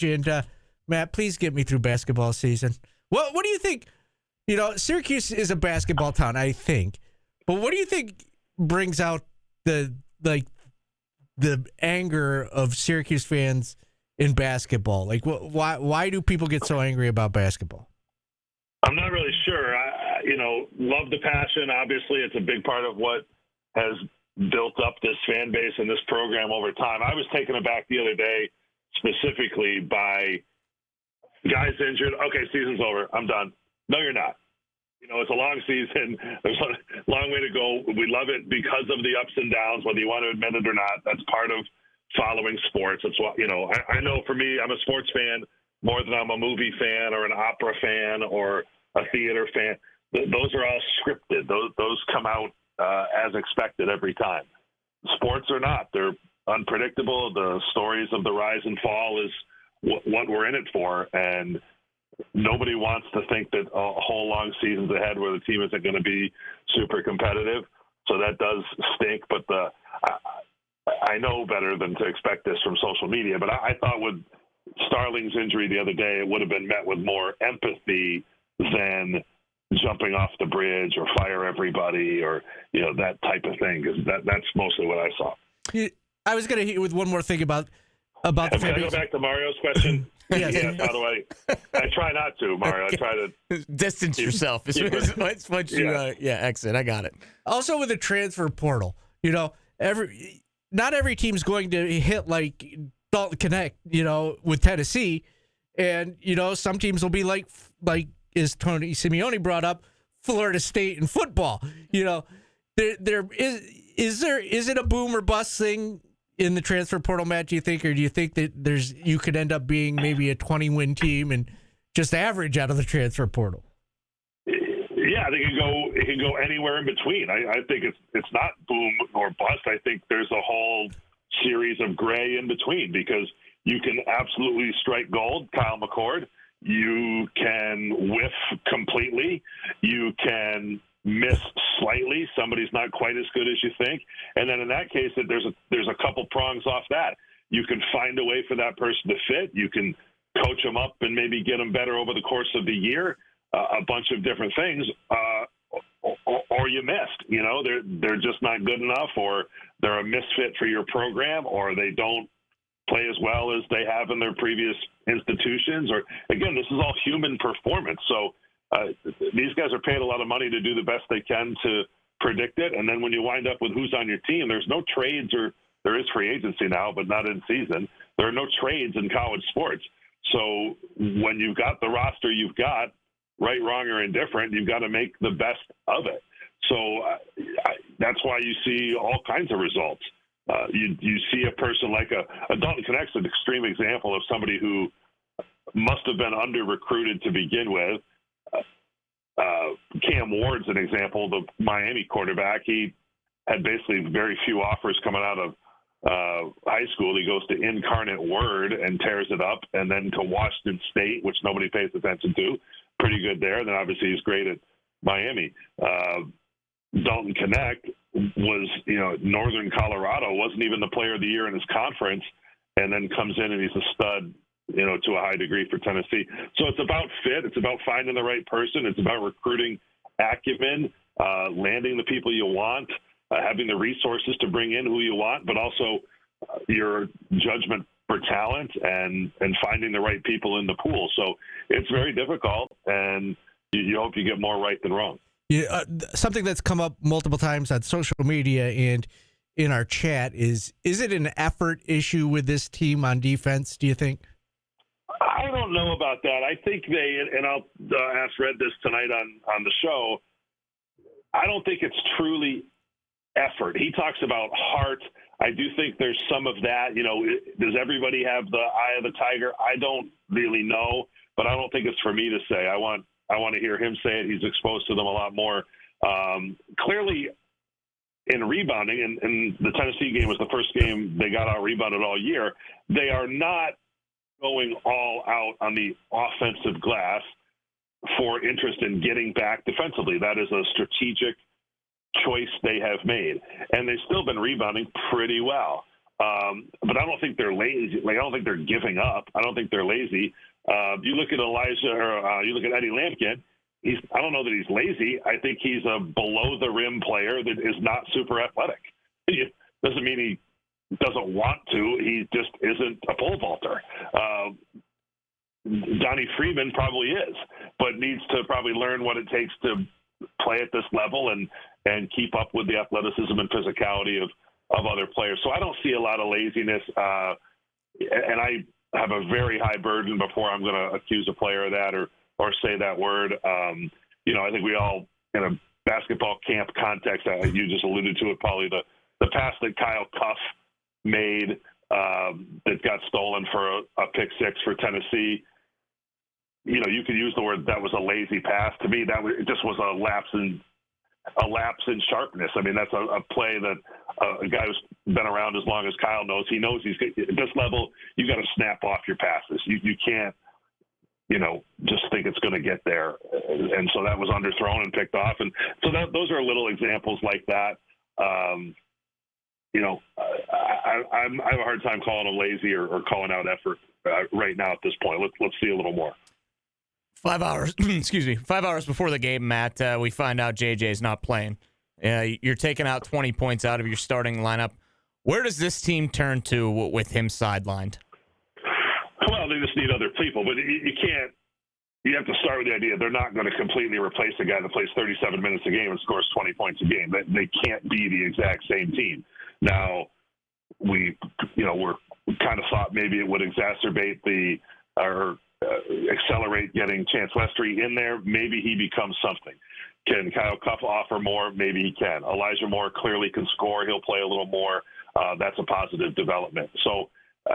And Matt, please get me through basketball season. What do you think? Syracuse is a basketball town, I think. But what do you think brings out the anger of Syracuse fans in basketball? Like, why do people get so angry about basketball? I'm not really sure. Love the passion. Obviously, it's a big part of what has built up this fan base and this program over time. I was taken aback the other day, specifically by guys injured. Okay, season's over. I'm done. No, you're not. It's a long season. There's a long way to go. We love it because of the ups and downs, whether you want to admit it or not. That's part of following sports. That's what, I know for me, I'm a sports fan more than I'm a movie fan or an opera fan or a theater fan. Those are all scripted. Those come out as expected every time. Sports are not. They're unpredictable. The stories of the rise and fall is what we're in it for. And nobody wants to think that a whole long season's ahead where the team isn't going to be super competitive. So that does stink. But I know better than to expect this from social media. But I thought with Starling's injury the other day, it would have been met with more empathy than jumping off the bridge or fire everybody or that type of thing, because that's mostly what I saw. I was going to hit you with one more thing about the Can I go back to Mario's question? Yes. How do I try not to, Mario. I try to distance yourself. It's what you exit. I got it. Also with the transfer portal, not every team's going to hit like Dalton Connect, with Tennessee, and some teams will be like as Tony Simeone brought up, Florida State in football. There is it a boom or bust thing in the transfer portal, Matt, do you think, or do you think that you could end up being maybe a 20-win team and just average out of the transfer portal? Yeah, I think it can go anywhere in between. I think it's not boom or bust. I think there's a whole series of gray in between, because you can absolutely strike gold, Kyle McCord. You can whiff completely. You can miss slightly. Somebody's not quite as good as you think. And then in that case, there's a couple prongs off that. You can find a way for that person to fit. You can coach them up and maybe get them better over the course of the year, a bunch of different things, or you missed. They're just not good enough, or they're a misfit for your program, or they don't play as well as they have in their previous institutions. Or again, this is all human performance. So these guys are paid a lot of money to do the best they can to predict it. And then when you wind up with who's on your team, there's no trades, or there is free agency now, but not in season. There are no trades in college sports. So when you've got the roster you've got, right, wrong, or indifferent, you've got to make the best of it. So that's why you see all kinds of results. You see a person like a Dalton Connect's an extreme example of somebody who must have been under-recruited to begin with. Cam Ward's an example, the Miami quarterback. He had basically very few offers coming out of high school. He goes to Incarnate Word and tears it up, and then to Washington State, which nobody pays attention to. Pretty good there. And then obviously he's great at Miami. Dalton Connect was, Northern Colorado, wasn't even the player of the year in his conference, and then comes in and he's a stud, to a high degree for Tennessee. So it's about fit. It's about finding the right person. It's about recruiting acumen, landing the people you want, having the resources to bring in who you want, but also your judgment for talent and finding the right people in the pool. So it's very difficult, and you hope you get more right than wrong. Yeah, something that's come up multiple times on social media and in our chat is it an effort issue with this team on defense, do you think? I don't know about that. I think and I'll ask Red this tonight on the show, I don't think it's truly effort. He talks about heart. I do think there's some of that. Does everybody have the eye of the tiger? I don't really know, but I don't think it's for me to say. I want to hear him say it. He's exposed to them a lot more. Clearly, in rebounding, and the Tennessee game was the first game they got out rebounded all year, they are not going all out on the offensive glass for interest in getting back defensively. That is a strategic choice they have made, and they've still been rebounding pretty well. But I don't think they're lazy. Like, I don't think they're giving up. I don't think they're lazy. You look at Elijah, or you look at Eddie Lampkin. I don't know that he's lazy. I think he's a below the rim player that is not super athletic. It doesn't mean he doesn't want to. He just isn't a pole vaulter. Donnie Freeman probably is, but needs to probably learn what it takes to play at this level and keep up with the athleticism and physicality of other players. So I don't see a lot of laziness. And I have a very high burden before I'm going to accuse a player of that or say that word. I think we all, in a basketball camp context, you just alluded to it, probably the pass that Kyle Cuff made that got stolen for a pick six for Tennessee. You could use the word that was a lazy pass. To me, it just was a lapse in sharpness. I mean, that's a play that a guy who's been around as long as Kyle knows. He knows he's at this level. You got to snap off your passes. You can't, just think it's going to get there. And so that was underthrown and picked off. And so those are little examples like that. I have a hard time calling them lazy or calling out effort right now at this point. Let's see a little more. 5 hours, 5 hours before the game, Matt, we find out JJ's not playing. You're taking out 20 points out of your starting lineup. Where does this team turn to with him sidelined? Well, they just need other people, but you can't. You have to start with the idea they're not going to completely replace a guy that plays 37 minutes a game and scores 20 points a game. They can't be the exact same team. Now, we're kind of thought maybe it would exacerbate accelerate getting Chance Westry in there. Maybe he becomes something. Can Kyle Cuff offer more? Maybe he can. Elijah Moore clearly can score. He'll play a little more. That's a positive development. So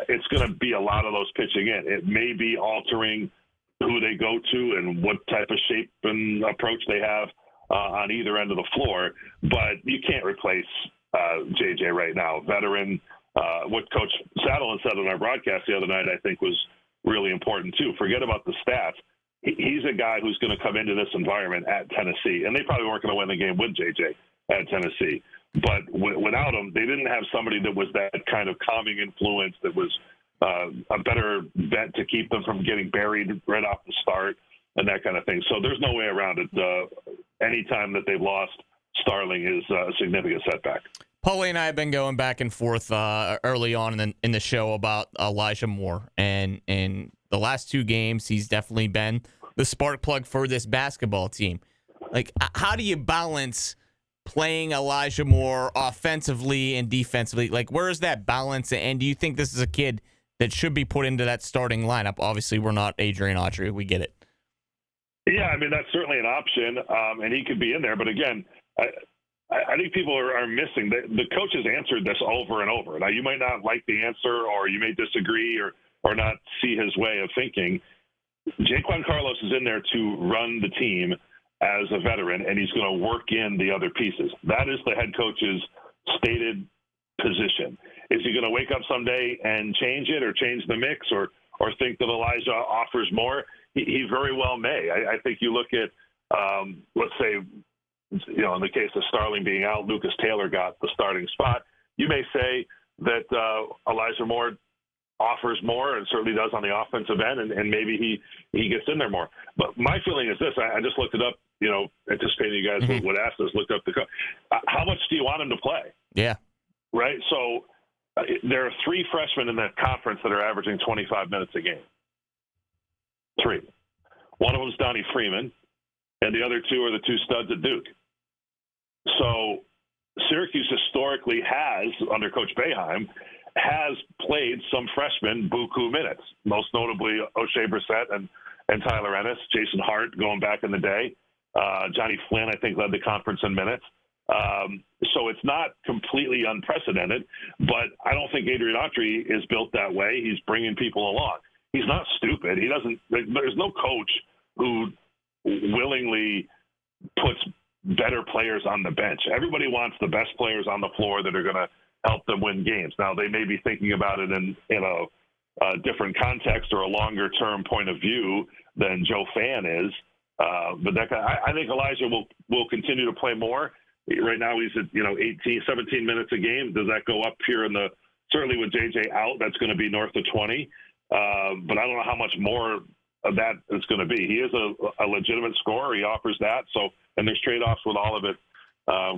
it's going to be a lot of those pitching in. It may be altering who they go to and what type of shape and approach they have on either end of the floor. But you can't replace JJ right now. Veteran, what Coach Saddleton said on our broadcast the other night, I think was really important too. Forget about the stats. He's a guy who's going to come into this environment at Tennessee, and they probably weren't going to win the game with JJ at Tennessee. But without him, they didn't have somebody that was that kind of calming influence, that was a better bet to keep them from getting buried right off the start and that kind of thing. So there's no way around it. Any time that they've lost Starling is a significant setback. Paulie and I have been going back and forth early on in the show about Elijah Moore. And in the last two games, he's definitely been the spark plug for this basketball team. Like, how do you balance playing Elijah Moore offensively and defensively? Like, where is that balance? And do you think this is a kid that should be put into that starting lineup? Obviously, we're not Adrian Autry. We get it. Yeah, I mean, that's certainly an option, and he could be in there. But again, I think people are missing. The coach has answered this over and over. Now, you might not like the answer, or you may disagree or not see his way of thinking. Jaquan Carlos is in there to run the team as a veteran, and he's going to work in the other pieces. That is the head coach's stated position. Is he going to wake up someday and change it or change the mix or think that Elijah offers more? He very well may. I think you look at, let's say, in the case of Starling being out, Lucas Taylor got the starting spot. You may say that Elijah Moore offers more and certainly does on the offensive end, and maybe he gets in there more. But my feeling is this. I just looked it up, anticipating you guys would ask this, looked up how much do you want him to play? Yeah. Right? So there are three freshmen in the conference that are averaging 25 minutes a game. Three. One of them is Donnie Freeman, and the other two are the two studs at Duke. So Syracuse historically has, under Coach Boeheim, has played some freshmen buku minutes, most notably O'Shea Brissett and Tyler Ennis, Jason Hart going back in the day. Johnny Flynn, I think, led the conference in minutes. So it's not completely unprecedented, but I don't think Adrian Autry is built that way. He's bringing people along. He's not stupid. There's no coach who willingly puts better players on the bench. Everybody wants the best players on the floor that are going to help them win games. Now, they may be thinking about it in a different context or a longer-term point of view than Joe Fan is. But I think Elijah will continue to play more. Right now he's at 17 minutes a game. Does that go up here in the certainly with JJ out, that's going to be north of 20. But I don't know how much more of that is going to be. He is a legitimate scorer. He offers that. So, and there's trade-offs with all of it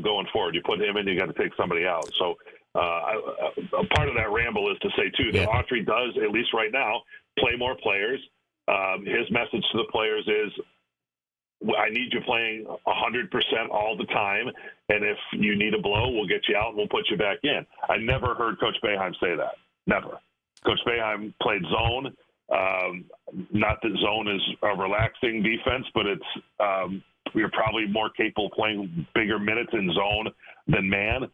going forward. You put him in, you got to take somebody out. So a part of that ramble is to say, too, that Autry does, at least right now, play more players. His message to the players is, I need you playing 100% all the time, and if you need a blow, we'll get you out and we'll put you back in. I never heard Coach Boeheim say that. Never. Coach Boeheim played zone. Not that zone is a relaxing defense, but it's we're probably more capable of playing bigger minutes in zone than man.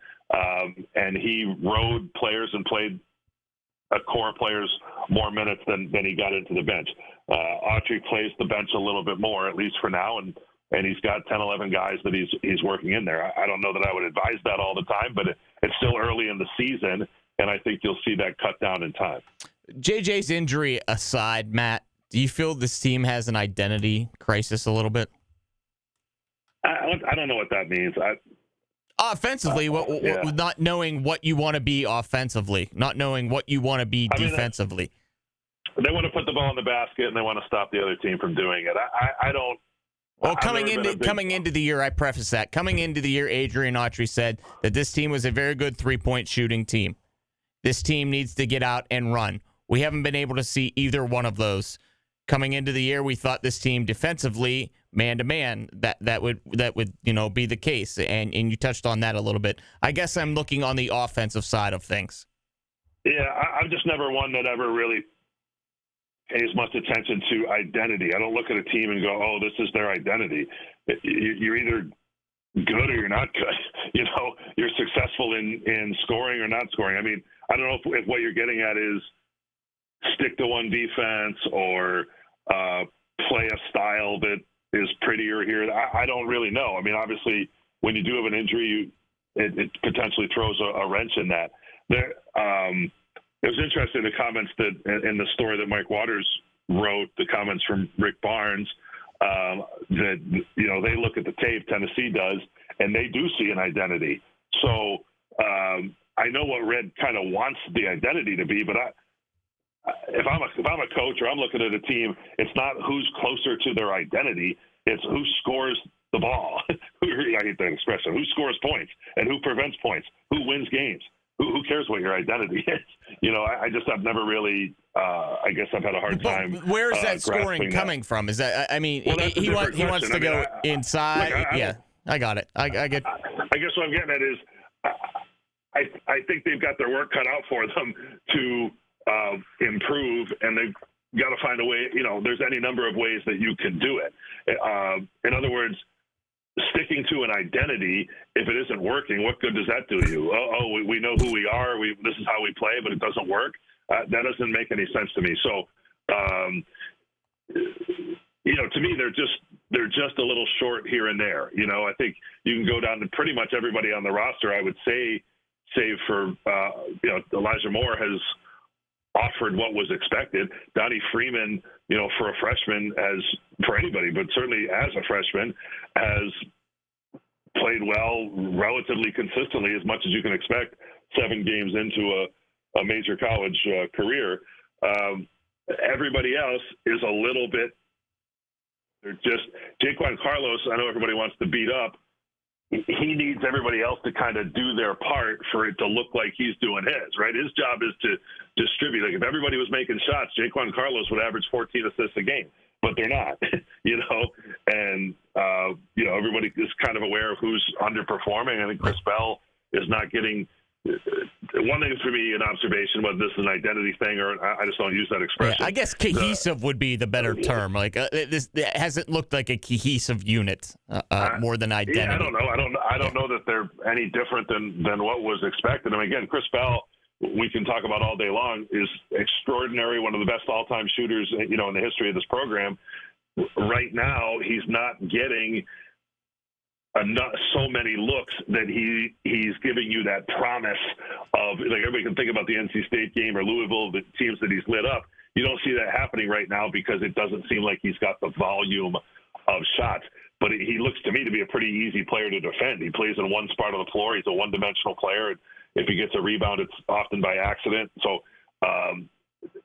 And he rode players and played core players more minutes than he got into the bench. Autry plays the bench a little bit more, at least for now, and he's got 10, 11 guys that he's working in there. I don't know that I would advise that all the time, but it's still early in the season, and I think you'll see that cut down in time. JJ's injury aside, Matt, do you feel this team has an identity crisis a little bit? I don't know what that means. Offensively, not knowing what you want to be offensively, not knowing what you want to be defensively. They want to put the ball in the basket, and they want to stop the other team from doing it. I don't. Well, coming into the year, I preface that. Coming into the year, Adrian Autry said that this team was a very good three-point shooting team. This team needs to get out and run. We haven't been able to see either one of those. Coming into the year, we thought this team defensively, man-to-man, that would be the case, and you touched on that a little bit. I guess I'm looking on the offensive side of things. Yeah, I'm just never one that ever really pays much attention to identity. I don't look at a team and go, oh, this is their identity. You're either good or you're not good. You're successful in scoring or not scoring. I mean, I don't know if what you're getting at is stick to one defense or play a style that is prettier here. I don't really know. I mean, obviously, when you do have an injury, it potentially throws a wrench in that. It was interesting, the comments that in the story that Mike Waters wrote, the comments from Rick Barnes, that, they look at the tape, Tennessee does, and they do see an identity. So I know what Red kind of wants the identity to be, but if I'm a coach or I'm looking at a team, it's not who's closer to their identity, it's who scores the ball. I hate that expression. Who scores points and who prevents points? Who wins games? Who cares what your identity is? I just have never really. I guess I've had a hard time. Where is that scoring coming from? Is that? I mean, he wants to go inside. I got it. I get. I guess what I'm getting at is, I think they've got their work cut out for them to improve, and they've got to find a way. There's any number of ways that you can do it. In other words, sticking to an identity, if it isn't working, what good does that do you? We know who we are. This is how we play, but it doesn't work. That doesn't make any sense to me. So, to me, they're just a little short here and there. I think you can go down to pretty much everybody on the roster. I would say, save for Elijah Moore has offered what was expected. Donnie Freeman, for a freshman, for anybody, but certainly as a freshman, has played well relatively consistently, as much as you can expect 7 games into a major college career. Everybody else is a little bit, they're just, Jaquan Carlos, I know everybody wants to beat up. He needs everybody else to kind of do their part for it to look like he's doing his, right? His job is to distribute. Like if everybody was making shots, Jaquan Carlos would average 14 assists a game, but they're not, and, everybody is kind of aware of who's underperforming. I think Chris Bell is not getting one thing for me, an observation, whether this is an identity thing or I just don't use that expression. Yeah, I guess cohesive would be the better term. Like this it hasn't looked like a cohesive unit more than identity. Yeah, I don't know. I don't know that they're any different than what was expected. I mean, again, Chris Bell, we can talk about all day long, is extraordinary, one of the best all-time shooters, in the history of this program. Right now, he's not getting so many looks that he's giving you that promise of, like, everybody can think about the NC State game or Louisville, the teams that he's lit up. You don't see that happening right now because it doesn't seem like he's got the volume of shots. But he looks to me to be a pretty easy player to defend. He plays in one spot of the floor. He's a one-dimensional player. If he gets a rebound, it's often by accident. So,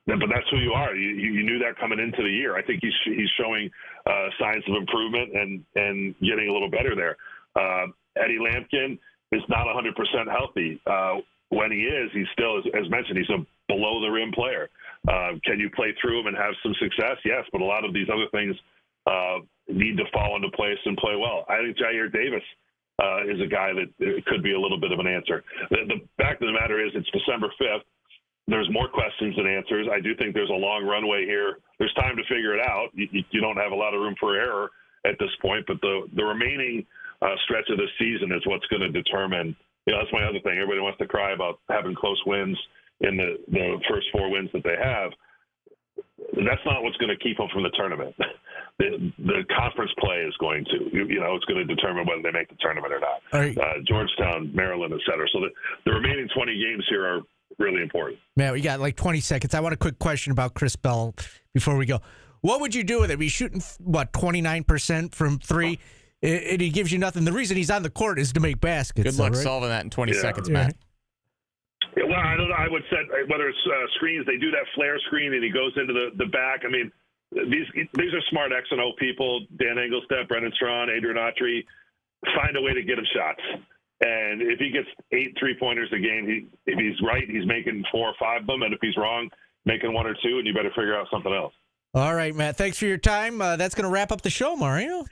but that's who you are. You knew that coming into the year. I think he's showing signs of improvement and getting a little better there. Eddie Lampkin is not 100% healthy. When he is, he's still, as mentioned, he's a below the rim player. Can you play through him and have some success? Yes, but a lot of these other things need to fall into place and play well. I think Jair Davis is a guy that could be a little bit of an answer. The fact of the matter is it's December 5th. There's more questions than answers. I do think there's a long runway here. There's time to figure it out. You don't have a lot of room for error at this point, but the remaining stretch of the season is what's going to determine. That's my other thing. Everybody wants to cry about having close wins in the first 4 wins that they have. That's not what's going to keep them from the tournament. The conference play is going to, it's going to determine whether they make the tournament or not. Right. Georgetown, Maryland, et cetera. So the remaining 20 games here are really important. Man, we got like 20 seconds. I want a quick question about Chris Bell before we go. What would you do with him? He's shooting, 29% from 3, and he gives you nothing. The reason he's on the court is to make baskets. Good luck right? solving that in 20 seconds, Matt. Yeah, well, I don't know. I would say whether it's screens, they do that flare screen, and he goes into the back. I mean, these are smart X and O people. Dan Engelstedt, Brendan Strawn, Adrian Autry. Find a way to get him shots. And if he gets 8 3-pointers a game, if he's right, he's making 4 or 5 of them. And if he's wrong, making 1 or 2, and you better figure out something else. All right, Matt. Thanks for your time. That's going to wrap up the show, Mario.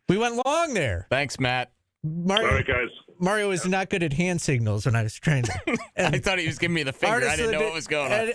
We went long there. Thanks, Matt. Mario, All right, guys. Mario is not good at hand signals when I was trying to. I thought he was giving me the finger. I didn't know what was going on.